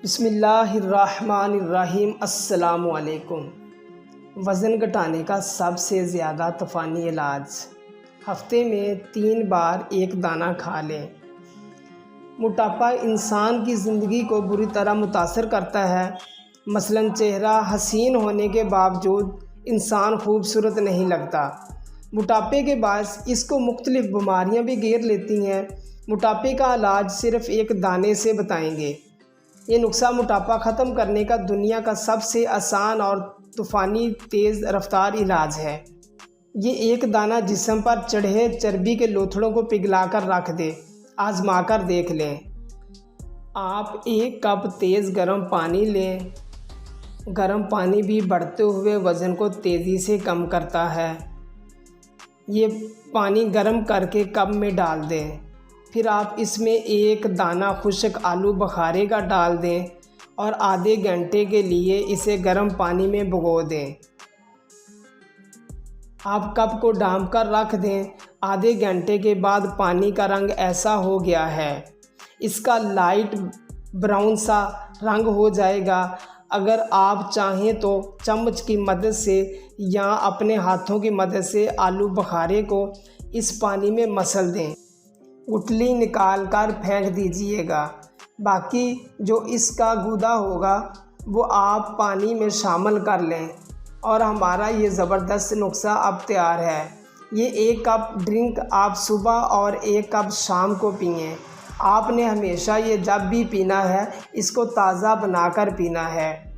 बिस्मिल्लाहिर्रहमानिर्रहीम। अस्सलामुअलैकुम। वज़न घटाने का सबसे ज़्यादा तूफ़ानी इलाज, हफ्ते में 3 बार एक दाना खा लें। मोटापा इंसान की ज़िंदगी को बुरी तरह मुतासर करता है। मसलन चेहरा हसीन होने के बावजूद इंसान खूबसूरत नहीं लगता। मोटापे के बायस इसको मुख्तलिफ़ बीमारियां भी घेर लेती हैं। मोटापे का इलाज सिर्फ़ एक दाने से बताएंगे। ये नुस्खा मोटापा ख़त्म करने का दुनिया का सबसे आसान और तूफ़ानी तेज़ रफ्तार इलाज है। ये एक दाना जिस्म पर चढ़े चर्बी के लोथड़ों को पिघलाकर रख दे। आजमा कर देख लें। आप 1 कप तेज़ गर्म पानी लें। गर्म पानी भी बढ़ते हुए वज़न को तेज़ी से कम करता है। ये पानी गर्म करके कप में डाल दें। फिर आप इसमें 1 दाना खुश्क आलू बुखारे का डाल दें और आधे घंटे के लिए इसे गर्म पानी में भिगो दें। आप कप को ढाँप कर रख दें। आधे घंटे के बाद पानी का रंग ऐसा हो गया है, इसका लाइट ब्राउन सा रंग हो जाएगा। अगर आप चाहें तो चम्मच की मदद से या अपने हाथों की मदद से आलू बुखारे को इस पानी में मसल दें। गुठली निकाल कर फेंक दीजिएगा। बाकी जो इसका गूदा होगा वो आप पानी में शामिल कर लें और हमारा ये ज़बरदस्त नुस्खा अब तैयार है। ये 1 कप ड्रिंक आप सुबह और 1 कप शाम को पिएं। आपने हमेशा ये जब भी पीना है इसको ताज़ा बनाकर पीना है।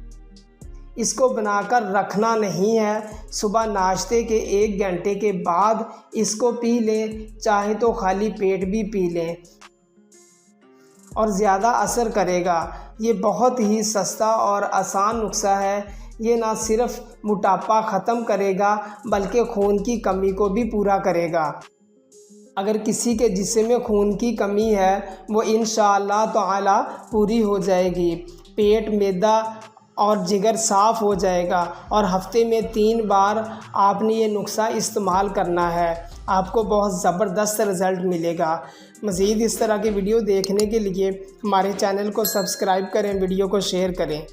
इसको बनाकर रखना नहीं है। सुबह नाश्ते के 1 घंटे के बाद इसको पी लें, चाहे तो खाली पेट भी पी लें और ज़्यादा असर करेगा। ये बहुत ही सस्ता और आसान नुस्खा है। ये ना सिर्फ मोटापा ख़त्म करेगा बल्कि खून की कमी को भी पूरा करेगा। अगर किसी के जिस्म में खून की कमी है वो इंशाअल्लाह ताला पूरी हो जाएगी। पेट, मैदा और जिगर साफ़ हो जाएगा और हफ्ते में 3 बार आपने ये नुस्खा इस्तेमाल करना है। आपको बहुत ज़बरदस्त रिज़ल्ट मिलेगा। मज़ीद इस तरह की वीडियो देखने के लिए हमारे चैनल को सब्सक्राइब करें, वीडियो को शेयर करें।